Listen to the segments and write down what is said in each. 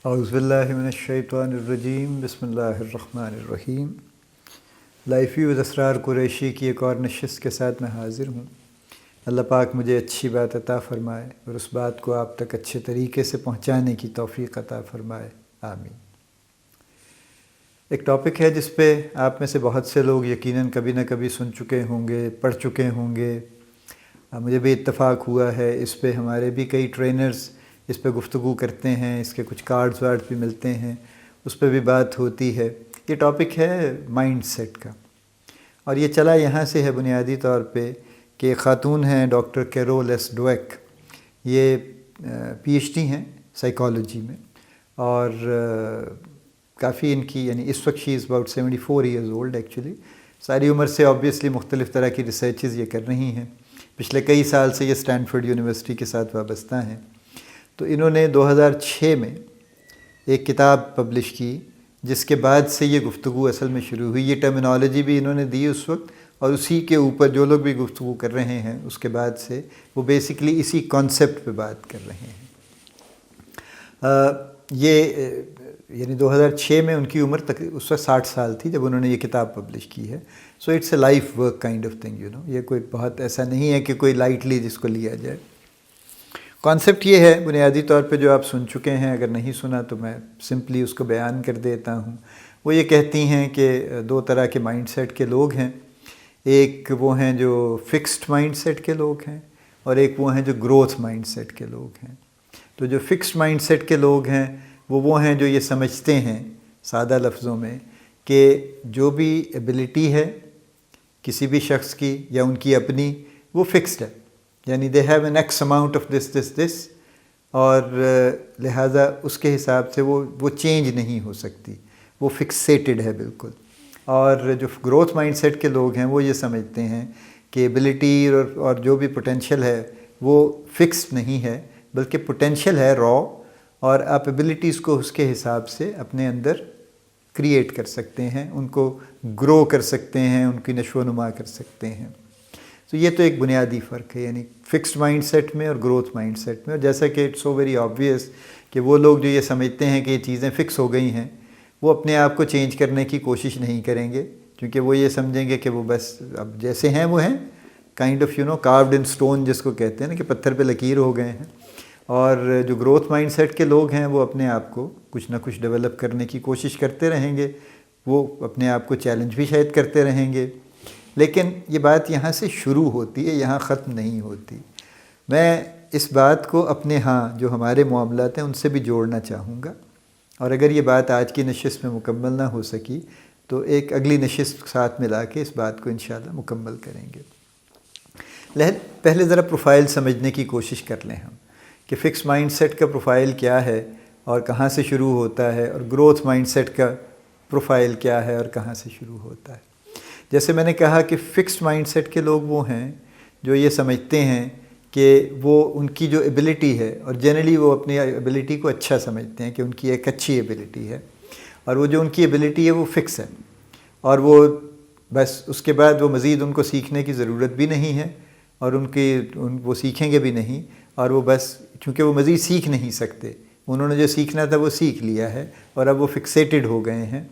اعوذ باللہ من الشیطان الرجیم، بسم اللہ الرحمن الرحیم۔ لائف ویو اسرار قریشی کی ایک اور نشست کے ساتھ میں حاضر ہوں۔ اللہ پاک مجھے اچھی بات عطا فرمائے اور اس بات کو آپ تک اچھے طریقے سے پہنچانے کی توفیق عطا فرمائے، آمین۔ ایک ٹاپک ہے جس پہ آپ میں سے بہت سے لوگ یقیناً کبھی نہ کبھی سن چکے ہوں گے، پڑھ چکے ہوں گے۔ مجھے بھی اتفاق ہوا ہے، اس پہ ہمارے بھی کئی ٹرینرز اس پہ گفتگو کرتے ہیں، اس کے کچھ کارڈز وارڈ بھی ملتے ہیں، اس پہ بھی بات ہوتی ہے۔ یہ ٹاپک ہے مائنڈ سیٹ کا، اور یہ چلا یہاں سے ہے بنیادی طور پہ کہ خاتون ہیں ڈاکٹر کیرول ایس ڈویک۔ یہ پی ایچ ڈی ہیں سائیکالوجی میں، اور کافی ان کی یعنی اس وقت she is about 74 years old actually. ساری عمر سے آبویسلی مختلف طرح کی ریسرچز یہ کر رہی ہیں۔ پچھلے کئی سال سے یہ اسٹینفورڈ یونیورسٹی کے ساتھ وابستہ ہیں۔ تو انہوں نے 2006 میں ایک کتاب پبلش کی، جس کے بعد سے یہ گفتگو اصل میں شروع ہوئی۔ یہ ٹرمینالوجی بھی انہوں نے دی اس وقت، اور اسی کے اوپر جو لوگ بھی گفتگو کر رہے ہیں اس کے بعد سے وہ بیسیکلی اسی کانسیپٹ پہ بات کر رہے ہیں۔ یہ یعنی 2006 میں ان کی عمر اس وقت 60 سال تھی جب انہوں نے یہ کتاب پبلش کی ہے۔ So it's a life work kind of thing, یہ کوئی بہت ایسا نہیں ہے کہ کوئی لائٹلی جس کو لیا جائے۔ کانسیپٹ یہ ہے بنیادی طور پہ جو آپ سن چکے ہیں، اگر نہیں سنا تو میں سمپلی اس کو بیان کر دیتا ہوں۔ وہ یہ کہتی ہیں کہ دو طرح کے مائنڈ سیٹ کے لوگ ہیں، ایک وہ ہیں جو فکسڈ مائنڈ سیٹ کے لوگ ہیں، اور ایک وہ ہیں جو گروتھ مائنڈ سیٹ کے لوگ ہیں۔ تو جو فکسڈ مائنڈ سیٹ کے لوگ ہیں وہ ہیں جو یہ سمجھتے ہیں سادہ لفظوں میں کہ جو بھی ایبلٹی ہے کسی بھی شخص کی یا ان کی اپنی، وہ فکسڈ ہے، یعنی they have an x amount of this, اور لہٰذا اس کے حساب سے وہ چینج نہیں ہو سکتی، وہ فکسیٹڈ ہے بالکل۔ اور جو گروتھ مائنڈ سیٹ کے لوگ ہیں وہ یہ سمجھتے ہیں کہ ایبلٹی اور جو بھی پوٹینشیل ہے وہ فکسڈ نہیں ہے، بلکہ پوٹینشیل ہے را، اور آپ ایبلٹیز کو اس کے حساب سے اپنے اندر کریٹ کر سکتے ہیں، ان کو گرو کر سکتے ہیں، ان کی نشو و نما کر سکتے ہیں۔ تو یہ تو ایک بنیادی فرق ہے، یعنی فکسڈ مائنڈ سیٹ میں اور گروتھ مائنڈ سیٹ میں۔ اور جیسا کہ اٹس سو ویری آبویس کہ وہ لوگ جو یہ سمجھتے ہیں کہ یہ چیزیں فکس ہو گئی ہیں، وہ اپنے آپ کو چینج کرنے کی کوشش نہیں کریں گے، کیونکہ وہ یہ سمجھیں گے کہ وہ بس اب جیسے ہیں وہ ہیں، کائنڈ آف کاروڈ ان اسٹون جس کو کہتے ہیں نا، کہ پتھر پہ لکیر ہو گئے ہیں۔ اور جو گروتھ مائنڈ سیٹ کے لوگ ہیں وہ اپنے آپ کو کچھ نہ کچھ ڈیولپ کرنے کی کوشش کرتے رہیں گے، وہ اپنے آپ کو چیلنج بھی شاید کرتے رہیں گے، لیکن یہ بات یہاں سے شروع ہوتی ہے، یہاں ختم نہیں ہوتی۔ میں اس بات کو اپنے جو ہمارے معاملات ہیں ان سے بھی جوڑنا چاہوں گا، اور اگر یہ بات آج کی نشست میں مکمل نہ ہو سکی تو ایک اگلی نشست ساتھ ملا کے اس بات کو انشاءاللہ مکمل کریں گے۔ پہلے ذرا پروفائل سمجھنے کی کوشش کر لیں ہم کہ فکس مائنڈ سیٹ کا پروفائل کیا ہے اور کہاں سے شروع ہوتا ہے، اور گروتھ مائنڈ سیٹ کا پروفائل کیا ہے اور کہاں سے شروع ہوتا ہے۔ جیسے میں نے کہا کہ فکسڈ مائنڈ سیٹ کے لوگ وہ ہیں جو یہ سمجھتے ہیں کہ وہ ان کی جو ایبلٹی ہے، اور جنرلی وہ اپنی ایبلٹی کو اچھا سمجھتے ہیں کہ ان کی ایک اچھی ایبلٹی ہے، اور وہ جو ان کی ایبلٹی ہے وہ فکس ہے، اور وہ بس اس کے بعد وہ مزید ان کو سیکھنے کی ضرورت بھی نہیں ہے، اور وہ سیکھیں گے بھی نہیں، اور وہ بس چونکہ وہ مزید سیکھ نہیں سکتے، انہوں نے جو سیکھنا تھا وہ سیکھ لیا ہے، اور اب وہ فکسیٹڈ ہو گئے ہیں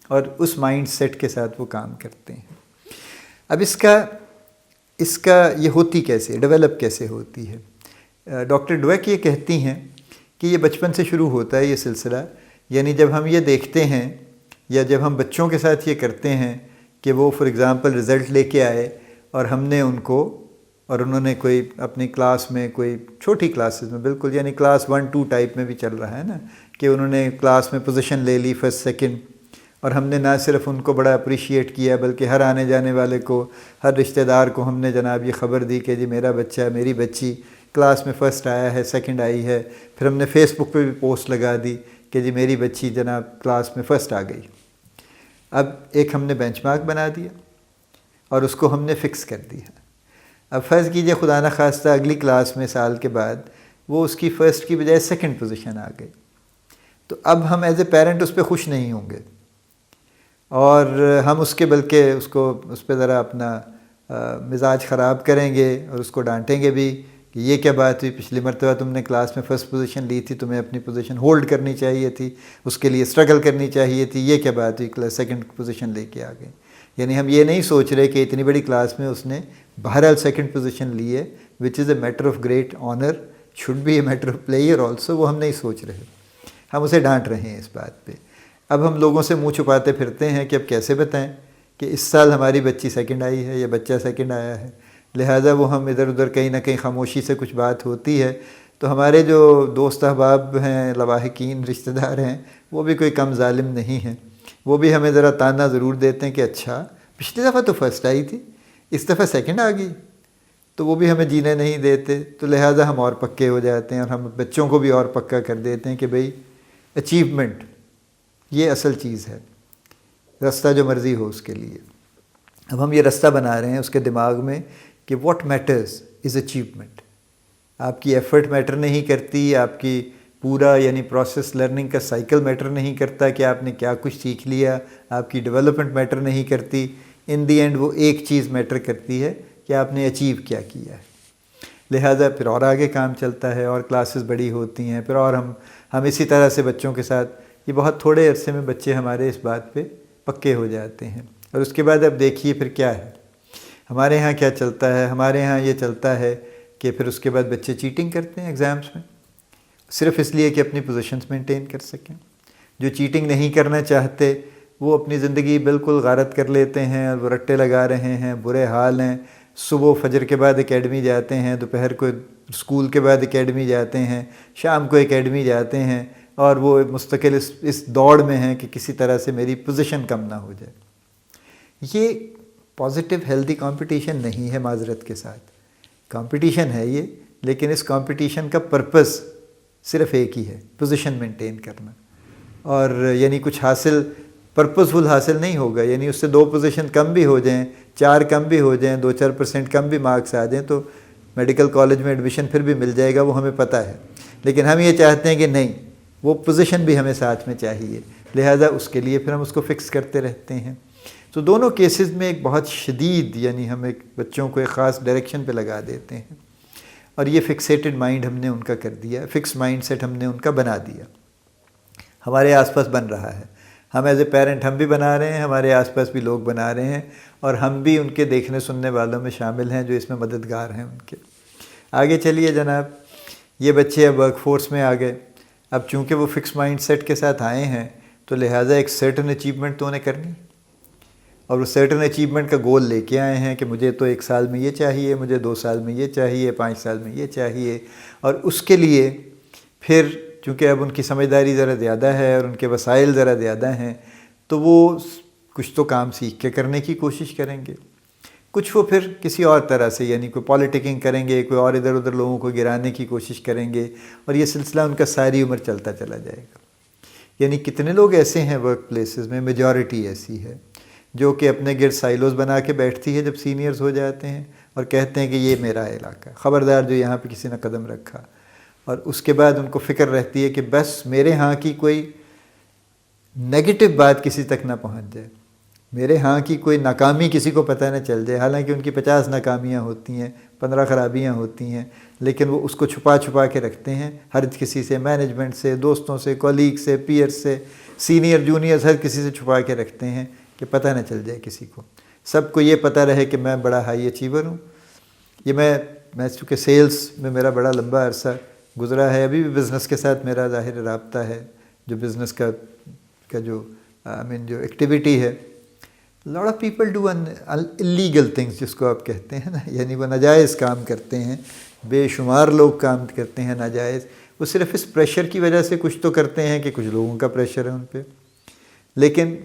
اور اس مائنڈ سیٹ کے ساتھ وہ کام کرتے ہیں۔ اب اس کا یہ ہوتی کیسے، ڈیولپ کیسے ہوتی ہے؟ ڈاکٹر ڈویک یہ کہتی ہیں کہ یہ بچپن سے شروع ہوتا ہے یہ سلسلہ، یعنی جب ہم یہ دیکھتے ہیں یا جب ہم بچوں کے ساتھ یہ کرتے ہیں کہ وہ فار ایگزامپل رزلٹ لے کے آئے اور ہم نے ان کو، اور انہوں نے کوئی اپنی کلاس میں کوئی چھوٹی کلاسز میں بالکل یعنی کلاس 1-2 ٹائپ میں بھی چل رہا ہے نا، کہ انہوں نے کلاس میں پوزیشن لے لی فرسٹ سیکنڈ، اور ہم نے نہ صرف ان کو بڑا اپریشیٹ کیا بلکہ ہر آنے جانے والے کو، ہر رشتہ دار کو ہم نے جناب یہ خبر دی کہ جی میرا بچہ میری بچی کلاس میں فرسٹ آیا ہے، سیکنڈ آئی ہے۔ پھر ہم نے فیس بک پہ بھی پوسٹ لگا دی کہ جی میری بچی جناب کلاس میں فرسٹ آ گئی۔ اب ایک ہم نے بینچ مارک بنا دیا اور اس کو ہم نے فکس کر دیا۔ اب فرض کیجئے خدا نہ خواستہ اگلی کلاس میں سال کے بعد وہ اس کی فرسٹ کی بجائے سیکنڈ پوزیشن آ گئی، تو اب ہم ایز اے پیرنٹ اس پہ خوش نہیں ہوں گے، اور ہم اس کے بلکہ اس پہ ذرا اپنا مزاج خراب کریں گے اور اس کو ڈانٹیں گے بھی کہ یہ کیا بات ہوئی، پچھلی مرتبہ تم نے کلاس میں فرسٹ پوزیشن لی تھی، تمہیں اپنی پوزیشن ہولڈ کرنی چاہیے تھی، اس کے لیے اسٹرگل کرنی چاہیے تھی، یہ کیا بات ہوئی سیکنڈ پوزیشن لے کے آ گئے. یعنی ہم یہ نہیں سوچ رہے کہ اتنی بڑی کلاس میں اس نے بہرحال سیکنڈ پوزیشن لی ہے، which is a matter of great honour, should be a matter of player also. وہ ہم نہیں سوچ رہے، ہم اسے ڈانٹ رہے ہیں اس بات پہ. اب ہم لوگوں سے منہ چھپاتے پھرتے ہیں کہ اب کیسے بتائیں کہ اس سال ہماری بچی سیکنڈ آئی ہے یا بچہ سیکنڈ آیا ہے. لہٰذا وہ ہم ادھر ادھر کہیں نہ کہیں خاموشی سے کچھ بات ہوتی ہے تو ہمارے جو دوست احباب ہیں، لواحقین، رشتہ دار ہیں، وہ بھی کوئی کم ظالم نہیں ہیں. وہ بھی ہمیں ذرا تانا ضرور دیتے ہیں کہ اچھا پچھلی دفعہ تو فرسٹ آئی تھی، اس دفعہ سیکنڈ آ گئی. تو وہ بھی ہمیں جینے نہیں دیتے. تو لہٰذا ہم اور پکے ہو جاتے ہیں اور ہم بچوں کو بھی اور پکا کر دیتے ہیں کہ بھئی اچیومنٹ یہ اصل چیز ہے، راستہ جو مرضی ہو اس کے لیے. اب ہم یہ راستہ بنا رہے ہیں اس کے دماغ میں کہ واٹ میٹرز از اچیومنٹ. آپ کی ایفرٹ میٹر نہیں کرتی، آپ کی پورا یعنی پروسیس لرننگ کا سائیکل میٹر نہیں کرتا کہ آپ نے کیا کچھ سیکھ لیا، آپ کی ڈیولپمنٹ میٹر نہیں کرتی. ان دی اینڈ وہ ایک چیز میٹر کرتی ہے کہ آپ نے اچیو کیا ہے. لہٰذا پھر اور آگے کام چلتا ہے اور کلاسز بڑی ہوتی ہیں پھر، اور ہم اسی طرح سے بچوں کے ساتھ، یہ بہت تھوڑے عرصے میں بچے ہمارے اس بات پہ پکے ہو جاتے ہیں. اور اس کے بعد اب دیکھیے پھر کیا ہے ہمارے ہاں کیا چلتا ہے. ہمارے ہاں یہ چلتا ہے کہ پھر اس کے بعد بچے چیٹنگ کرتے ہیں ایگزامس میں، صرف اس لیے کہ اپنی پوزیشنز مینٹین کر سکیں. جو چیٹنگ نہیں کرنا چاہتے وہ اپنی زندگی بالکل غارت کر لیتے ہیں اور وہ رٹے لگا رہے ہیں، برے حال ہیں. صبح فجر کے بعد اکیڈمی جاتے ہیں، دوپہر کو اسکول کے بعد اکیڈمی جاتے ہیں، شام کو اکیڈمی جاتے ہیں، اور وہ مستقل اس دوڑ میں ہیں کہ کسی طرح سے میری پوزیشن کم نہ ہو جائے. یہ پازیٹیو ہیلدی کمپٹیشن نہیں ہے. معذرت کے ساتھ کمپٹیشن ہے یہ، لیکن اس کمپٹیشن کا پرپس صرف ایک ہی ہے، پوزیشن مینٹین کرنا. اور یعنی کچھ حاصل پرپسفل حاصل نہیں ہوگا. یعنی اس سے 2 پوزیشن کم بھی ہو جائیں، 4 کم بھی ہو جائیں، 2-4% کم بھی مارکس آ جائیں تو میڈیکل کالج میں ایڈمیشن پھر بھی مل جائے گا، وہ ہمیں پتہ ہے. لیکن ہم یہ چاہتے ہیں کہ نہیں، وہ پوزیشن بھی ہمیں ساتھ میں چاہیے. لہٰذا اس کے لیے پھر ہم اس کو فکس کرتے رہتے ہیں. تو دونوں کیسز میں ایک بہت شدید یعنی ہم ایک بچوں کو ایک خاص ڈائریکشن پہ لگا دیتے ہیں، اور یہ فکسیٹڈ مائنڈ ہم نے ان کا کر دیا، فکس مائنڈ سیٹ ہم نے ان کا بنا دیا. ہمارے آس پاس بن رہا ہے، ہم ایز اے پیرنٹ ہم بھی بنا رہے ہیں، ہمارے آس پاس بھی لوگ بنا رہے ہیں، اور ہم بھی ان کے دیکھنے سننے والوں میں شامل ہیں جو اس میں مددگار ہیں ان کے. آگے چلیے جناب، یہ بچے اب ورک فورس میں آ گئے. اب چونکہ وہ فکس مائنڈ سیٹ کے ساتھ آئے ہیں تو لہٰذا ایک سرٹن اچیومنٹ تو انہیں کرنی، اور وہ سرٹن اچیومنٹ کا گول لے کے آئے ہیں کہ مجھے تو 1 سال میں یہ چاہیے، مجھے 2 سال میں یہ چاہیے، 5 سال میں یہ چاہیے. اور اس کے لیے پھر چونکہ اب ان کی سمجھداری ذرا زیادہ ہے اور ان کے وسائل ذرا زیادہ ہیں تو وہ کچھ تو کام سیکھ کے کرنے کی کوشش کریں گے، کچھ وہ پھر کسی اور طرح سے یعنی کوئی پالیٹکنگ کریں گے، کوئی اور ادھر ادھر لوگوں کو گرانے کی کوشش کریں گے، اور یہ سلسلہ ان کا ساری عمر چلتا چلا جائے گا. یعنی کتنے لوگ ایسے ہیں ورک پلیسز میں، میجورٹی ایسی ہے جو کہ اپنے گرد سائلوز بنا کے بیٹھتی ہے جب سینئرز ہو جاتے ہیں اور کہتے ہیں کہ یہ میرا علاقہ، خبردار جو یہاں پہ کسی نے قدم رکھا. اور اس کے بعد ان کو فکر رہتی ہے کہ بس میرے ہاں کی کوئی نیگیٹو بات کسی تک نہ پہنچ جائے، میرے ہاں کی کوئی ناکامی کسی کو پتہ نہ چل جائے. حالانکہ ان کی 50 ناکامیاں ہوتی ہیں، 15 خرابیاں ہوتی ہیں، لیکن وہ اس کو چھپا چھپا کے رکھتے ہیں ہر کسی سے، مینجمنٹ سے، دوستوں سے، کولیگ سے، پیئر سے، سینئر جونیئرز، ہر کسی سے چھپا کے رکھتے ہیں کہ پتہ نہ چل جائے کسی کو. سب کو یہ پتہ رہے کہ میں بڑا ہائی اچیور ہوں. یہ میں چونکہ سیلز میں میرا بڑا لمبا عرصہ گزرا ہے، ابھی بھی بزنس کے ساتھ میرا ظاہر رابطہ ہے، جو بزنس کا جو جو ایکٹیویٹی ہے. Lot of people do illegal things جس کو آپ کہتے ہیں نا، یعنی وہ ناجائز کام کرتے ہیں، بے شمار لوگ کام کرتے ہیں ناجائز. وہ صرف اس پریشر کی وجہ سے کچھ تو کرتے ہیں کہ کچھ لوگوں کا پریشر ہے ان پہ، لیکن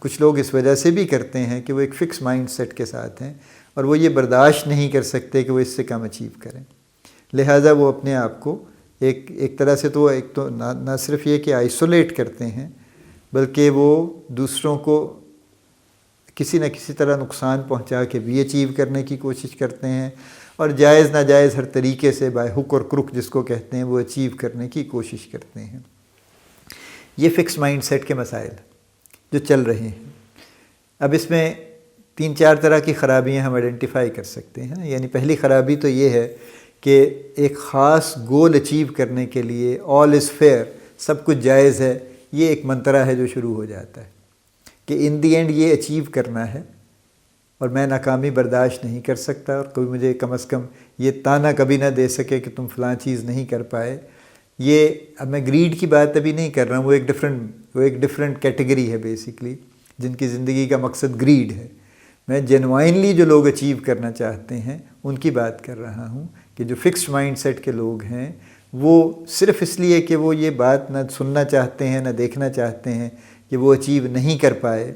کچھ لوگ اس وجہ سے بھی کرتے ہیں کہ وہ ایک فکس مائنڈ سیٹ کے ساتھ ہیں اور وہ یہ برداشت نہیں کر سکتے کہ وہ اس سے کم اچیو کریں. لہٰذا وہ اپنے آپ کو ایک طرح سے تو ایک تو نہ صرف یہ کہ آئسولیٹ کرتے ہیں، بلکہ وہ دوسروں کو کسی نہ کسی طرح نقصان پہنچا کے بھی اچیو کرنے کی کوشش کرتے ہیں، اور جائز ناجائز ہر طریقے سے بائی ہک اور کروک جس کو کہتے ہیں وہ اچیو کرنے کی کوشش کرتے ہیں. یہ فکس مائنڈ سیٹ کے مسائل جو چل رہے ہیں. اب اس میں 3-4 طرح کی خرابیاں ہم آئیڈینٹیفائی کر سکتے ہیں. یعنی پہلی خرابی تو یہ ہے کہ ایک خاص گول اچیو کرنے کے لیے آل از فیئر، سب کچھ جائز ہے، یہ ایک منترا ہے جو شروع ہو جاتا ہے کہ ان دی اینڈ یہ اچیو کرنا ہے اور میں ناکامی برداشت نہیں کر سکتا، اور کوئی مجھے کم از کم یہ تانا کبھی نہ دے سکے کہ تم فلاں چیز نہیں کر پائے۔ یہ اب میں گریڈ کی بات ابھی نہیں کر رہا ہوں، وہ ایک ڈفرینٹ کیٹیگری ہے بیسیکلی، جن کی زندگی کا مقصد گریڈ ہے۔ میں جینوائنلی جو لوگ اچیو کرنا چاہتے ہیں ان کی بات کر رہا ہوں کہ جو فکسڈ مائنڈ سیٹ کے لوگ ہیں وہ صرف اس لیے کہ وہ یہ بات نہ سننا چاہتے ہیں نہ دیکھنا چاہتے ہیں کہ وہ اچیو نہیں کر پائے،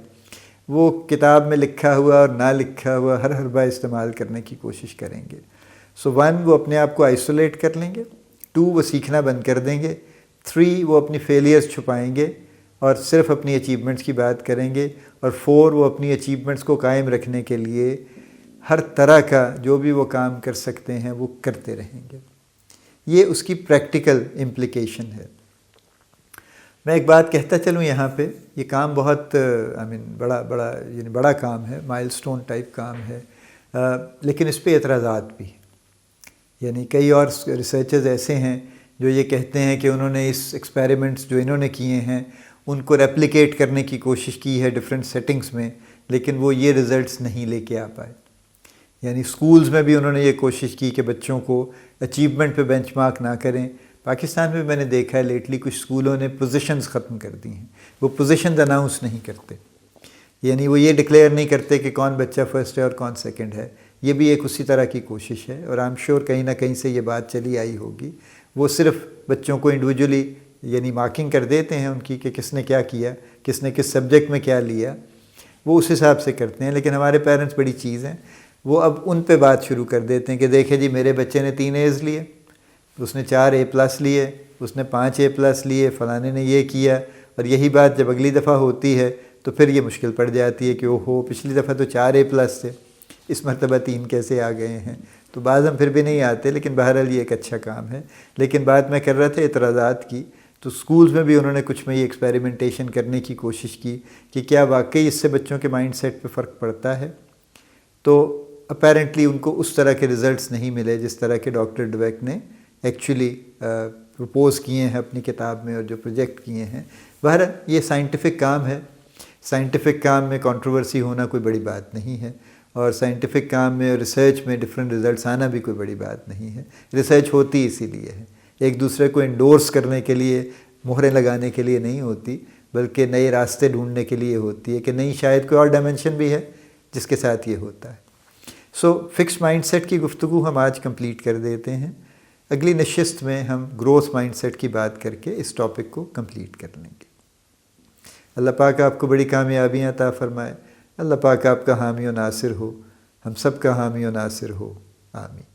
وہ کتاب میں لکھا ہوا اور نہ لکھا ہوا ہر حربہ استعمال کرنے کی کوشش کریں گے۔ سو 1 وہ اپنے آپ کو آئسولیٹ کر لیں گے، 2 وہ سیکھنا بند کر دیں گے، 3 وہ اپنی فیلیئرز چھپائیں گے اور صرف اپنی اچیومنٹس کی بات کریں گے، اور 4 وہ اپنی اچیومنٹس کو قائم رکھنے کے لیے ہر طرح کا جو بھی وہ کام کر سکتے ہیں وہ کرتے رہیں گے۔ یہ اس کی پریکٹیکل امپلیکیشن ہے۔ میں ایک بات کہتا چلوں یہاں پہ، یہ کام بہت بڑا کام ہے، مائل سٹون ٹائپ کام ہے، لیکن اس پہ اعتراضات بھی ہیں۔ یعنی کئی اور ریسرچرز ایسے ہیں جو یہ کہتے ہیں کہ انہوں نے اس ایکسپیریمنٹس جو انہوں نے کیے ہیں ان کو ریپلیکیٹ کرنے کی کوشش کی ہے ڈفرینٹ سیٹنگز میں، لیکن وہ یہ رزلٹس نہیں لے کے آ پائے۔ یعنی اسکولز میں بھی انہوں نے یہ کوشش کی کہ بچوں کو اچیومنٹ پہ بینچ مارک نہ کریں۔ پاکستان میں میں نے دیکھا ہے لیٹلی کچھ اسکولوں نے پوزیشنز ختم کر دی ہیں، وہ پوزیشنز اناؤنس نہیں کرتے، یعنی وہ یہ ڈکلیئر نہیں کرتے کہ کون بچہ فرسٹ ہے اور کون سیکنڈ ہے۔ یہ بھی ایک اسی طرح کی کوشش ہے، اور آئی ایم شیور کہیں نہ کہیں سے یہ بات چلی آئی ہوگی۔ وہ صرف بچوں کو انڈیویجولی یعنی مارکنگ کر دیتے ہیں ان کی کہ کس نے کیا کیا، کس نے کس سبجیکٹ میں کیا لیا، وہ اس حساب سے کرتے ہیں۔ لیکن ہمارے پیرنٹس بڑی چیز ہیں، وہ اب ان پہ بات شروع کر دیتے ہیں کہ دیکھیں جی میرے بچے نے 3 A's لیے، اس نے 4 A+ لیے، اس نے 5 A+ لیے، فلانے نے یہ کیا، اور یہی بات جب اگلی دفعہ ہوتی ہے تو پھر یہ مشکل پڑ جاتی ہے کہ اوہو پچھلی دفعہ تو 4 A+ تھے، اس مرتبہ 3 کیسے آ گئے ہیں۔ تو بعض ہم پھر بھی نہیں آتے، لیکن بہرحال یہ ایک اچھا کام ہے۔ لیکن بات میں کر رہا تھا اعتراضات کی، تو سکولز میں بھی انہوں نے کچھ میں یہ ایکسپیریمنٹیشن کرنے کی کوشش کی کہ کیا واقعی اس سے بچوں کے مائنڈ سیٹ پہ فرق پڑتا ہے۔ تو اپیرنٹلی ان کو اس طرح کے ریزلٹس نہیں ملے جس طرح کے ڈاکٹر ڈویک نے ایکچولی پروپوز کیے ہیں اپنی کتاب میں اور جو پروجیکٹ کیے ہیں۔ بہرحال یہ سائنٹیفک کام ہے، سائنٹیفک کام میں کنٹروورسی ہونا کوئی بڑی بات نہیں ہے، اور سائنٹیفک کام میں اور ریسرچ میں ڈفرینٹ ریزلٹس آنا بھی کوئی بڑی بات نہیں ہے۔ ریسرچ ہوتی اسی لیے ہے، ایک دوسرے کو انڈورس کرنے کے لیے، مہریں لگانے کے لیے نہیں ہوتی، بلکہ نئے راستے ڈھونڈنے کے لیے ہوتی ہے کہ نہیں شاید کوئی اور ڈائمنشن بھی ہے جس کے ساتھ یہ ہوتا ہے۔ سو فکس مائنڈ سیٹ کی گفتگو ہم آج کمپلیٹ کر دیتے ہیں، اگلی نشست میں ہم گروتھ مائنڈ سیٹ کی بات کر کے اس ٹاپک کو کمپلیٹ کر لیں گے۔ اللہ پاک آپ کو بڑی کامیابیاں عطا فرمائے، اللہ پاک آپ کا حامی و ناصر ہو، ہم سب کا حامی و ناصر ہو، آمین۔